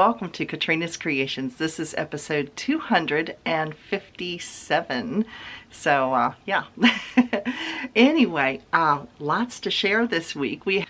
welcome to Katrina's Creations. This is episode 257. So yeah. Anyway, lots to share this week. We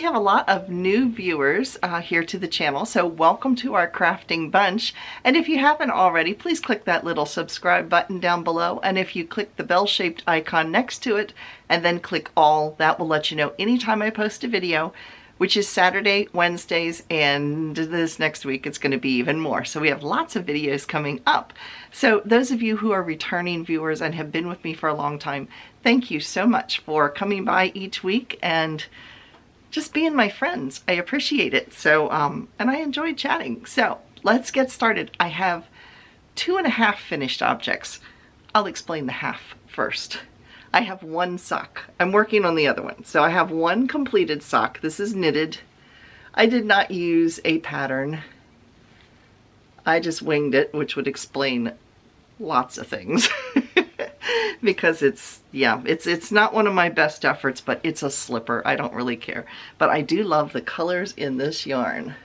have a lot of new viewers here to the channel, so welcome to our crafting bunch. And if you haven't already, please click that little subscribe button down below, and if you click the bell-shaped icon next to it and then click all, that will let you know anytime I post a video, which is Saturday, Wednesdays, and this next week it's going to be even more. So we have lots of videos coming up. So those of you who are returning viewers and have been with me for a long time, thank you so much for coming by each week and just being my friends. I appreciate it. So, and I enjoyed chatting. So let's get started. I have 2.5 finished objects. I'll explain the half first. I have one sock. I'm working on the other one. So I have one completed sock. This is knitted. I did not use a pattern. I just winged it, which would explain lots of things. Because it's not one of my best efforts, but it's a slipper. I don't really care. But I do love the colors in this yarn.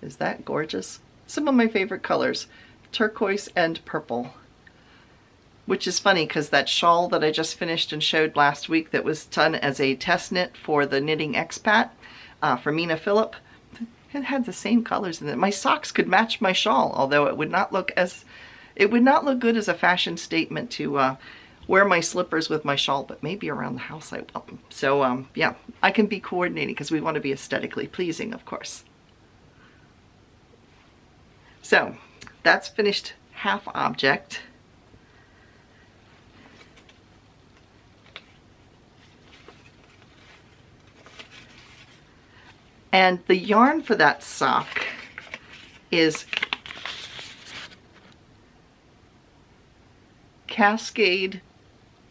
Is that gorgeous? Some of my favorite colors, turquoise and purple. Which is funny because that shawl that I just finished and showed last week that was done as a test knit for the Knitting Expat for Mina Phillip, it had the same colors in it. My socks could match my shawl, although it would not look good as a fashion statement to wear my slippers with my shawl, but maybe around the house I will. So yeah, I can be coordinating because we want to be aesthetically pleasing, of course. So that's finished half object. And the yarn for that sock is Cascade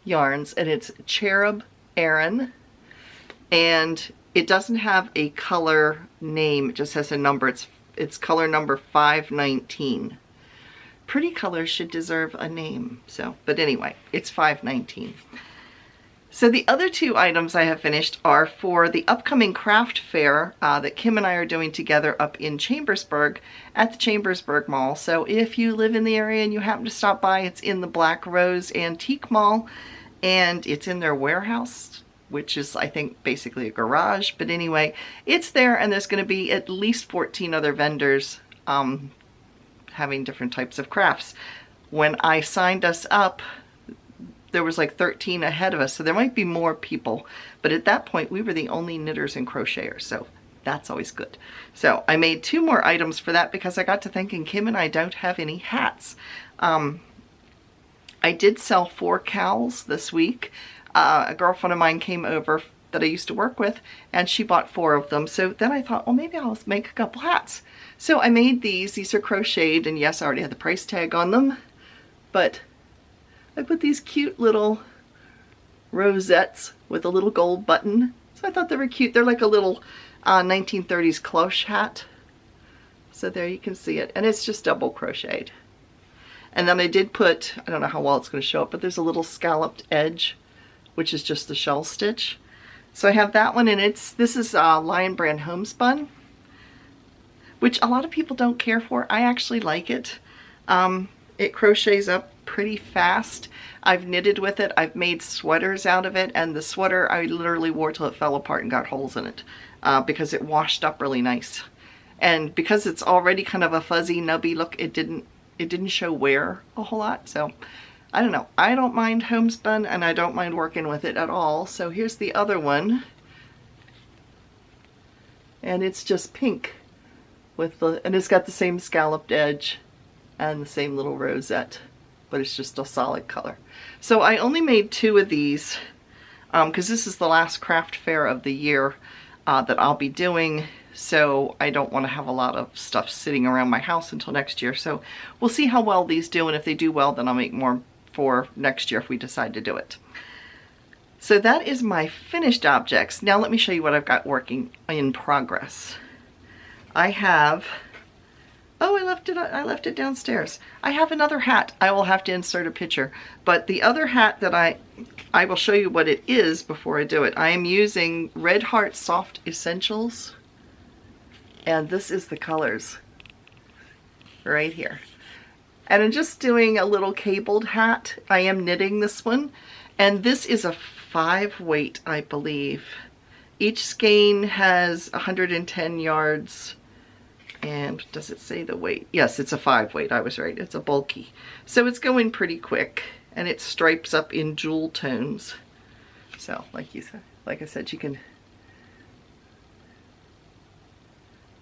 yarns, and it's Cherub Aran, and it doesn't have a color name, it just has a number. It's color number 519. Pretty colors should deserve a name, so, but anyway, it's 519. So the other two items I have finished are for the upcoming craft fair that Kim and I are doing together up in Chambersburg at the Chambersburg Mall. So if you live in the area and you happen to stop by, it's in the Black Rose Antique Mall, and it's in their warehouse, which is, I think, basically a garage. But anyway, it's there, and there's going to be at least 14 other vendors having different types of crafts. When I signed us up, there was like 13 ahead of us, so there might be more people, but at that point we were the only knitters and crocheters, so that's always good. So I made 2 more items for that because I got to thinking Kim and I don't have any hats. I did sell 4 cowls this week. A girlfriend of mine came over that I used to work with, and she bought 4 of them. So then I thought, well, maybe I'll make a couple hats. So I made these. These are crocheted, and yes, I already had the price tag on them, but I put these cute little rosettes with a little gold button. So I thought they were cute. They're like a little 1930s cloche hat. So there you can see it. And it's just double crocheted. And then I did put, I don't know how well it's going to show up, but there's a little scalloped edge, which is just the shell stitch. So I have that one, and this is Lion Brand Homespun, which a lot of people don't care for. I actually like it. It crochets up pretty fast. I've knitted with it. I've made sweaters out of it, and the sweater I literally wore till it fell apart and got holes in it because it washed up really nice. And because it's already kind of a fuzzy, nubby look, it didn't show wear a whole lot. So I don't know. I don't mind homespun, and I don't mind working with it at all. So here's the other one, and it's just pink and it's got the same scalloped edge and the same little rosette, but it's just a solid color. So I only made 2 of these because this is the last craft fair of the year that I'll be doing, so I don't want to have a lot of stuff sitting around my house until next year. So we'll see how well these do, and if they do well, then I'll make more for next year if we decide to do it. So that is my finished objects. Now let me show you what I've got working in progress. I have, oh, I left it downstairs. I have another hat. I will have to insert a picture. But the other hat that I will show you what it is before I do it. I am using Red Heart Soft Essentials And this is the colors right here. And I'm just doing a little cabled hat. I am knitting this one. And this is a 5 weight, I believe. Each skein has 110 yards. And does it say the weight? Yes, it's a 5 weight. I was right. It's a bulky. So it's going pretty quick. And it stripes up in jewel tones. So like I said,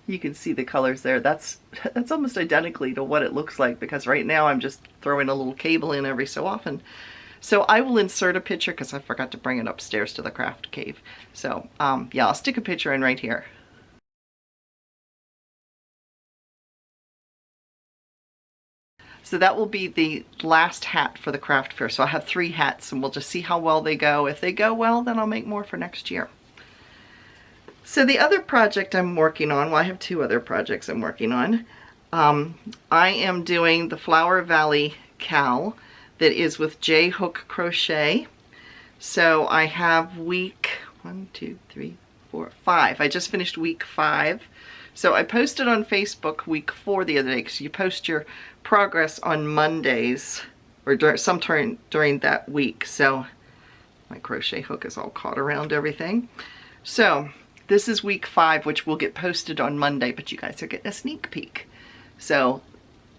you can see the colors there. That's almost identically to what it looks like, because right now I'm just throwing a little cable in every so often. So I will insert a picture because I forgot to bring it upstairs to the craft cave. So yeah, I'll stick a picture in right here. So that will be the last hat for the craft fair. So I have 3 hats and we'll just see how well they go. If they go well, then I'll make more for next year. So the other project I'm working on, well, I have 2 other projects I'm working on. I am doing the Flower Valley cowl that is with J Hook Crochet. So I have week 1, 2, 3, 4, 5. I just finished week 5. So I posted on Facebook week 4 the other day, because you post your progress on Mondays or sometime during that week. So my crochet hook is all caught around everything. So this is week 5, which will get posted on Monday, but you guys are getting a sneak peek. So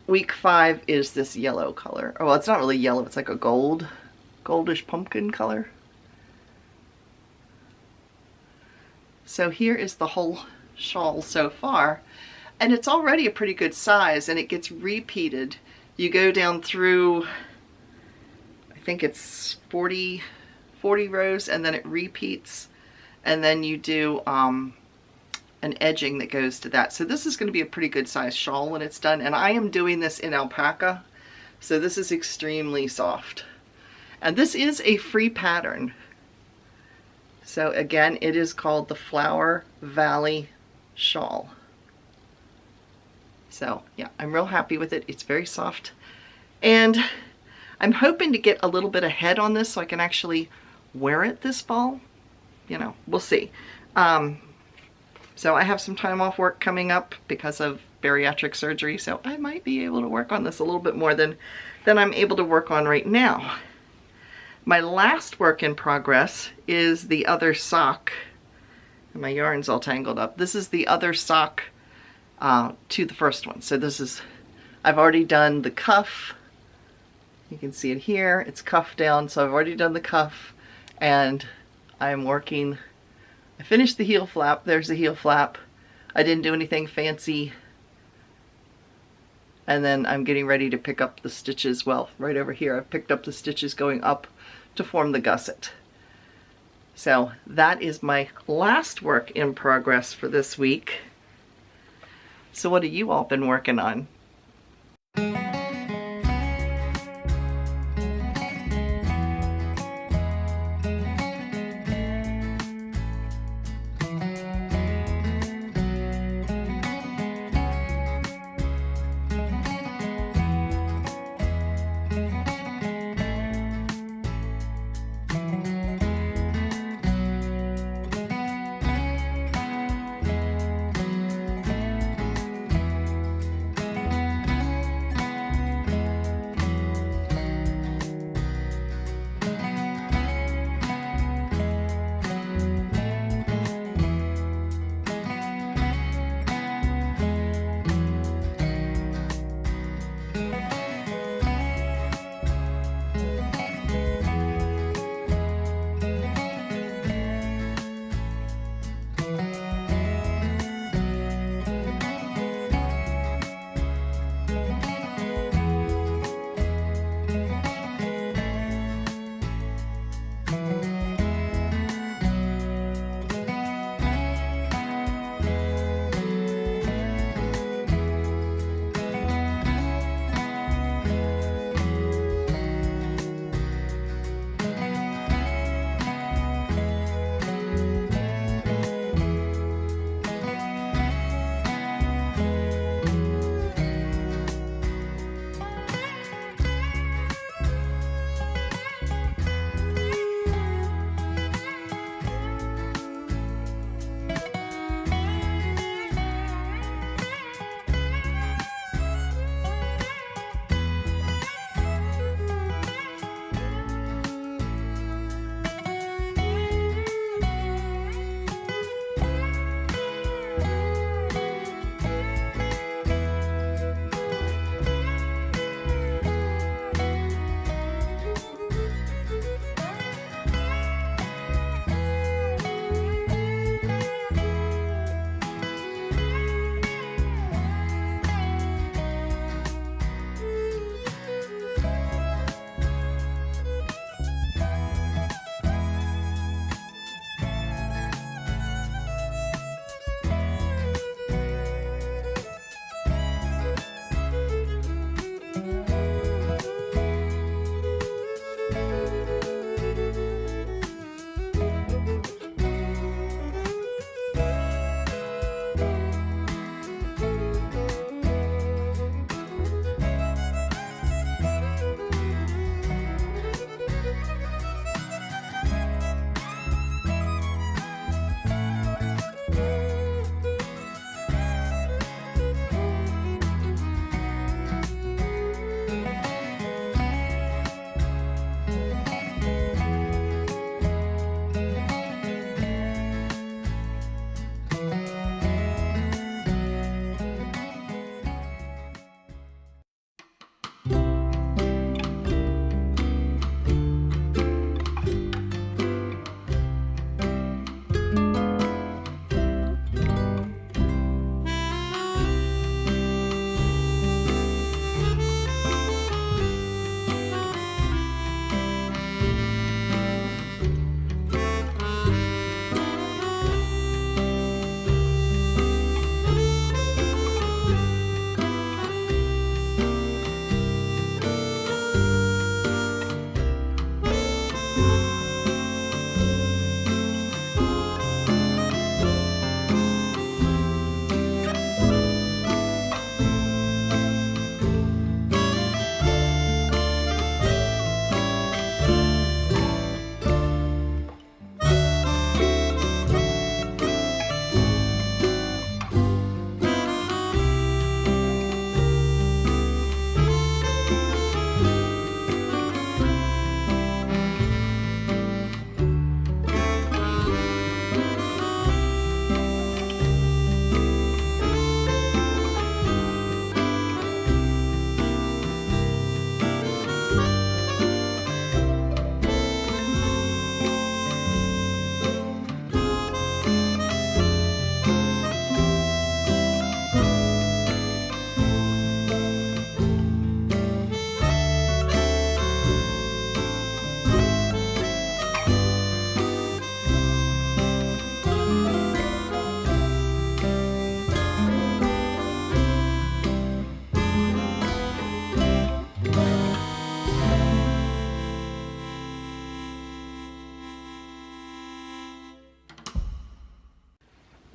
week 5 is this yellow color. Oh, well, it's not really yellow. It's like a goldish pumpkin color. So here is the whole shawl so far. And it's already a pretty good size, and it gets repeated. You go down through, I think it's 40 rows, and then it repeats. And then you do an edging that goes to that. So this is going to be a pretty good size shawl when it's done. And I am doing this in alpaca. So this is extremely soft. And this is a free pattern. So again, it is called the Flower Valley shawl. So yeah, I'm real happy with it. It's very soft. And I'm hoping to get a little bit ahead on this so I can actually wear it this fall. You know, we'll see. So I have some time off work coming up because of bariatric surgery, so I might be able to work on this a little bit more than I'm able to work on right now. My last work in progress is the other sock. And my yarn's all tangled up. This is the other sock to the first one. So this is, I've already done the cuff. You can see it here. It's cuffed down, so I've already done the cuff, and I'm working. I finished the heel flap. There's the heel flap. I didn't do anything fancy. And then I'm getting ready to pick up the stitches. Well, right over here, I've picked up the stitches going up to form the gusset. So that is my last work in progress for this week. So what have you all been working on?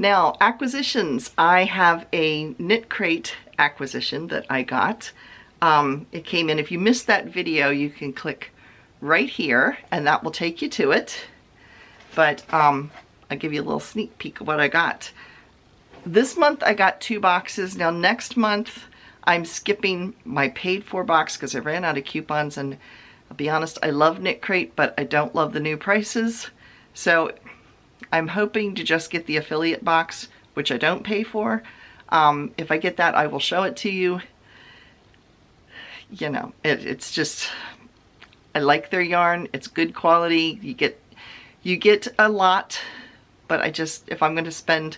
Now, acquisitions. I have a knit crate acquisition that I got. It came in. If you missed that video, you can click right here and that will take you to it. But I'll give you a little sneak peek of what I got. This month I got 2 boxes. Now next month I'm skipping my paid for box because I ran out of coupons, and I'll be honest, I love Knit Crate, but I don't love the new prices. So I'm hoping to just get the affiliate box, which I don't pay for. If I get that, I will show it to you. You know, it's just, I like their yarn. It's good quality. You get a lot, but if I'm going to spend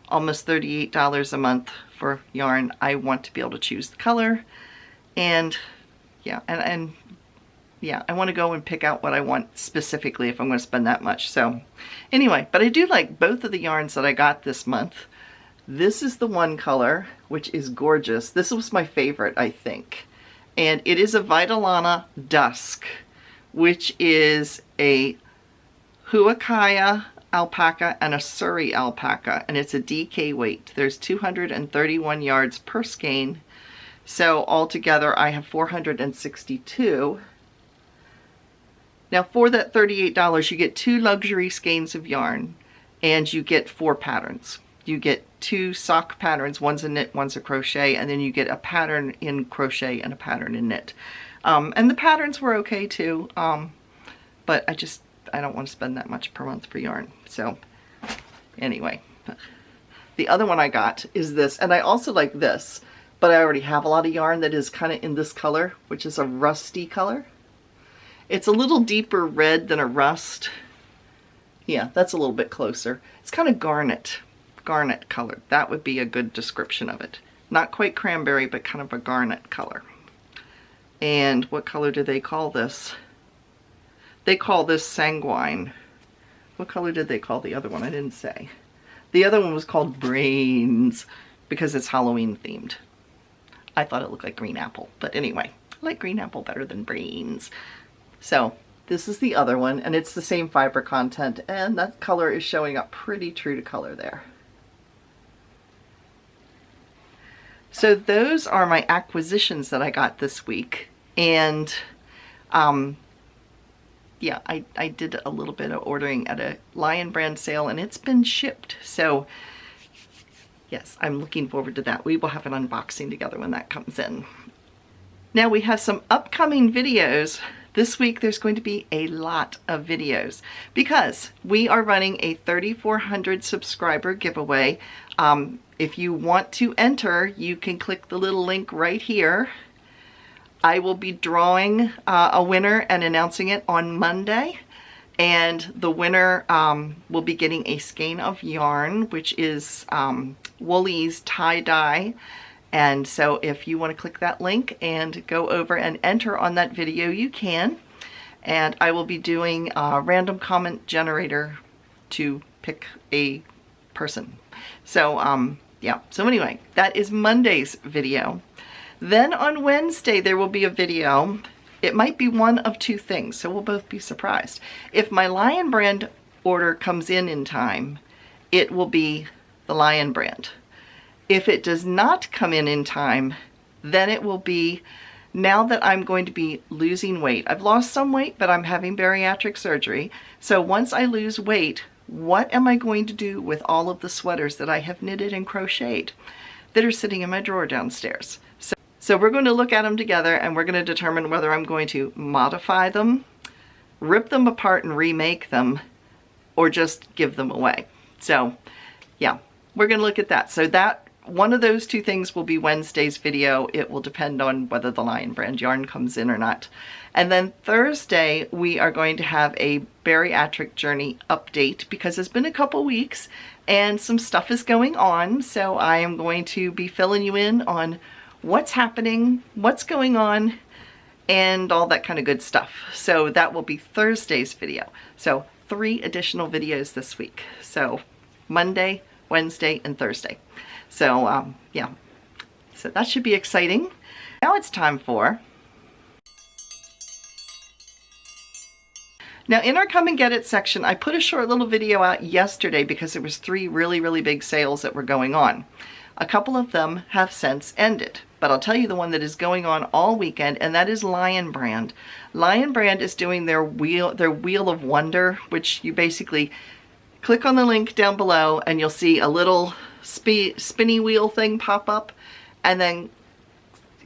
almost $38 a month for yarn, I want to be able to choose the color, and yeah, and yeah, I want to go and pick out what I want specifically if I'm going to spend that much. So anyway, but I do like both of the yarns that I got this month. This is the one color, which is gorgeous. This was my favorite, I think. And it is a Vitalana Dusk, which is a Huacaya alpaca and a Surrey alpaca, and it's a DK weight. There's 231 yards per skein. So altogether I have 462. Now for that $38, you get 2 luxury skeins of yarn, and you get 4 patterns. You get 2 sock patterns, one's a knit, one's a crochet, and then you get a pattern in crochet and a pattern in knit. And the patterns were okay too, but I don't want to spend that much per month for yarn. So anyway, the other one I got is this, and I also like this, but I already have a lot of yarn that is kind of in this color, which is a rusty color. It's a little deeper red than a rust. Yeah, that's a little bit closer. It's kind of garnet colored. That would be a good description of it. Not quite cranberry, but kind of a garnet color. And what color do they call this? They call this sanguine. What color did they call the other one? I didn't say. The other one was called brains because it's Halloween themed. I thought it looked like green apple, but anyway, I like green apple better than brains. So this is the other one, and it's the same fiber content, and that color is showing up pretty true to color there. So those are my acquisitions that I got this week, and yeah, I did a little bit of ordering at a Lion Brand sale, and it's been shipped. So yes, I'm looking forward to that. We will have an unboxing together when that comes in. Now we have some upcoming videos. This week there's going to be a lot of videos because we are running a 3,400 subscriber giveaway. If you want to enter, you can click the little link right here. I will be drawing a winner and announcing it on Monday, and the winner will be getting a skein of yarn, which is Woolly's tie-dye. And so if you want to click that link and go over and enter on that video, you can. And I will be doing a random comment generator to pick a person. So yeah, so anyway, that is Monday's video. Then on Wednesday, there will be a video. It might be one of 2 things, so we'll both be surprised. If my Lion Brand order comes in time, it will be the Lion Brand. If it does not come in time, then it will be, now that I'm going to be losing weight. I've lost some weight, but I'm having bariatric surgery. So once I lose weight, what am I going to do with all of the sweaters that I have knitted and crocheted that are sitting in my drawer downstairs? So we're going to look at them together, and we're going to determine whether I'm going to modify them, rip them apart and remake them, or just give them away. So yeah, we're going to look at that. So that one of those 2 things will be Wednesday's video. It will depend on whether the Lion Brand yarn comes in or not. And then Thursday, we are going to have a bariatric journey update because it's been a couple weeks and some stuff is going on. So I am going to be filling you in on what's happening, what's going on, and all that kind of good stuff. So that will be Thursday's video. So 3 additional videos this week. So Monday, Wednesday, and Thursday. So yeah, so that should be exciting. Now it's time for Now in our Come and Get It section, I put a short little video out yesterday because there was 3 really big sales that were going on. A couple of them have since ended, but I'll tell you the one that is going on all weekend, and that is Lion Brand. Lion Brand is doing their Wheel of Wonder, which you basically click on the link down below and you'll see a little spinny wheel thing pop up, and then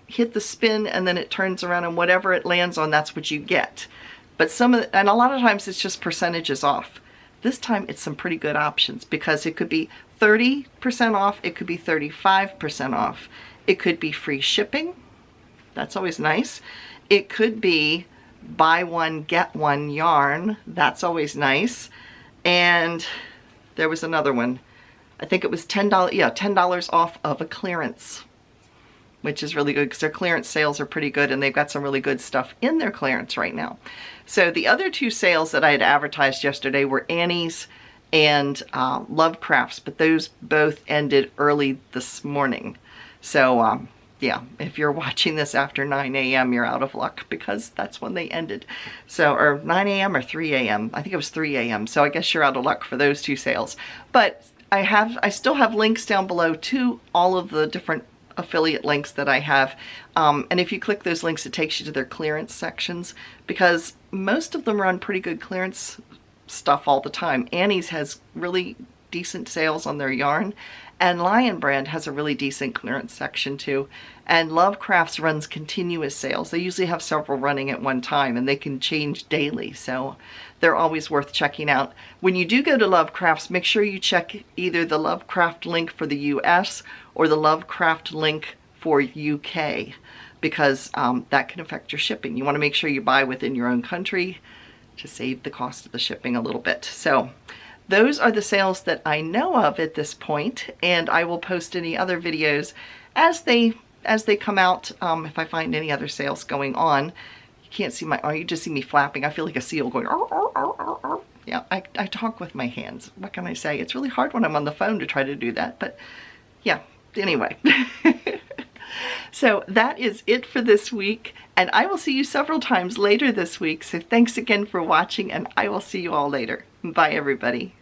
hit the spin and then it turns around, and whatever it lands on, that's what you get. But and a lot of times it's just percentages off. This time it's some pretty good options because it could be 30% off, it could be 35% off. It could be free shipping. That's always nice. It could be buy one, get one yarn. That's always nice. And there was another one. I think it was $10, yeah, $10 off of a clearance, which is really good because their clearance sales are pretty good and they've got some really good stuff in their clearance right now. So the other 2 sales that I had advertised yesterday were Annie's and Lovecrafts, but those both ended early this morning. So yeah, if you're watching this after 9 a.m., you're out of luck because that's when they ended. So, or 9 a.m. or 3 a.m. I think it was 3 a.m. So I guess you're out of luck for those 2 sales. But I still have links down below to all of the different affiliate links that I have. And if you click those links, it takes you to their clearance sections because most of them run pretty good clearance stuff all the time. Annie's has really decent sales on their yarn, and Lion Brand has a really decent clearance section too. And Lovecrafts runs continuous sales. They usually have several running at one time and they can change daily, so they're always worth checking out. When you do go to Lovecrafts, make sure you check either the Lovecraft link for the US or the Lovecraft link for UK, because that can affect your shipping. You want to make sure you buy within your own country to save the cost of the shipping a little bit. So those are the sales that I know of at this point, and I will post any other videos as they come out. If I find any other sales going on. You can't see you just see me flapping. I feel like a seal going, "Arr, arr, arr, arr, arr." Yeah, I talk with my hands. What can I say? It's really hard when I'm on the phone to try to do that, but yeah, anyway. So that is it for this week, and I will see you several times later this week. So thanks again for watching, and I will see you all later. Bye, everybody.